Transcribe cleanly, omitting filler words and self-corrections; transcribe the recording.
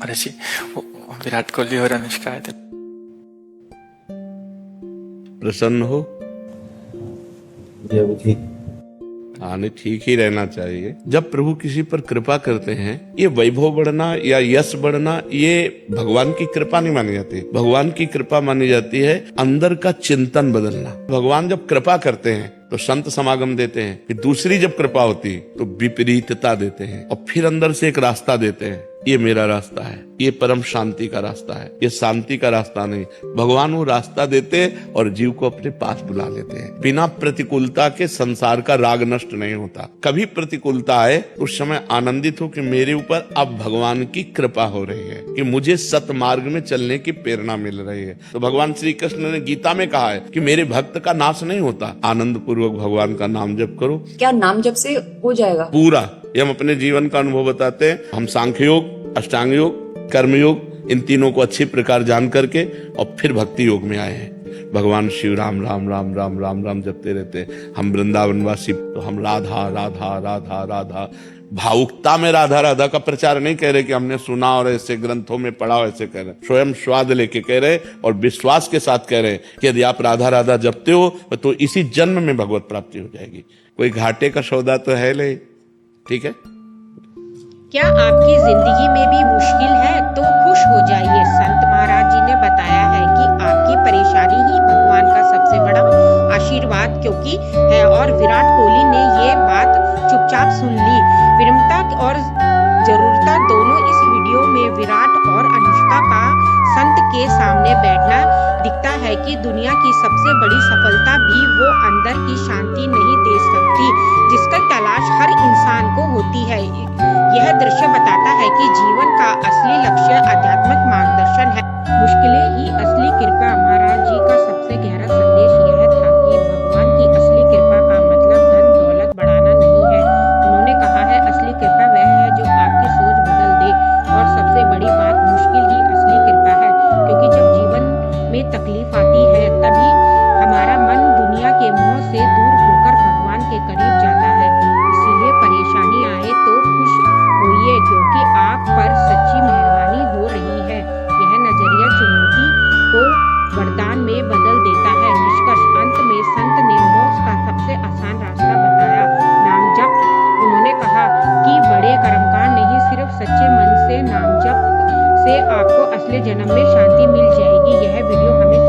ऋषि विराट कोहली और अनुष्का आए थे। प्रसन्न हो? नहीं, ठीक ही रहना चाहिए। जब प्रभु किसी पर कृपा करते हैं, ये वैभव बढ़ना या यश बढ़ना, ये भगवान की कृपा नहीं मानी जाती। भगवान की कृपा मानी जाती है अंदर का चिंतन बदलना। भगवान जब कृपा करते हैं तो संत समागम देते हैं, फिर दूसरी जब कृपा होती है तो विपरीतता देते हैं, और फिर अंदर से एक रास्ता देते हैं, ये मेरा रास्ता है, ये परम शांति का रास्ता है, ये शांति का रास्ता नहीं। भगवान वो रास्ता देते और जीव को अपने पास बुला लेते हैं। बिना प्रतिकूलता के संसार का राग नष्ट नहीं होता। कभी प्रतिकूलता आए उस समय आनंदित हो कि मेरे ऊपर अब भगवान की कृपा हो रही है, कि मुझे सतमार्ग में चलने की प्रेरणा मिल रही है। तो भगवान श्री कृष्ण ने गीता में कहा है कि मेरे भक्त का नाश नहीं होता, आनंद पूर्वक भगवान का नाम जप करो। क्या नाम जप से हो जाएगा? पूरा। ये हम अपने जीवन का अनुभव बताते हैं। हम सांख्य योग, अष्टांग योग, कर्म योग, इन तीनों को अच्छी प्रकार जान करके और फिर भक्ति योग में आए हैं। भगवान शिव राम राम राम राम राम राम जपते रहते हैं। हम वृंदावनवासी, तो हम राधा राधा राधा राधा, भावुकता में राधा राधा का प्रचार नहीं कह रहे कि हमने सुना और ऐसे ग्रंथों में पढ़ा, ऐसे कह रहे, स्वयं स्वाद लेके कह रहे और विश्वास के साथ कह रहे कि यदि आप राधा राधा जपते हो तो इसी जन्म में भगवत प्राप्ति हो जाएगी। कोई घाटे का सौदा तो है नहीं, ठीक है। क्या आपकी जिंदगी में भी मुश्किल है तो खुश हो जाइए। संत महाराज जी ने बताया है कि आपकी परेशानी ही भगवान का सबसे बड़ा आशीर्वाद क्योंकि है, और विराट कोहली ने ये बात चुपचाप सुन ली। विनम्रता और जरूरता दोनों इस वीडियो में विराट और अनुष्का का संत के सामने बैठना दिखता है कि दुनिया की सबसे बड़ी सफलता भी वो अंदर की शांति नहीं दे सकती जिसका तलाश हर इंसान को होती है। यह दृश्य बताता है कि जीवन का असली लक्ष्य आध्यात्मिक मार्गदर्शन है, मुश्किलें ही असली कृपा। महाराज जी का सबसे गहरा संदेश यह था कि भगवान की असली कृपा का मतलब धन दौलत बढ़ाना नहीं है। उन्होंने कहा है असली कृपा वह है जो आपकी सोच बदल दे, और सबसे बड़ी बात मुश्किल ही असली कृपा है, क्योंकि जब जीवन में तकलीफ आती है तभी हमारा मन दुनिया के मोह से दूर होकर भगवान के करीब जाता है। इसीलिए परेशानी आए तो खुश होइए क्योंकि आप पर सच्ची मेहरबानी हो रही है। यह नजरिया चुनौती को वरदान में बदल देता है। निष्कर्ष अंत में संत ने मोक्ष का सबसे आसान रास्ता बताया, नाम जप। उन्होंने कहा कि बड़े कर्मकांड नहीं, सिर्फ सच्चे मन से नाम जप से आपको असली जन्म में शांति मिल जाएगी। यह वीडियो हमें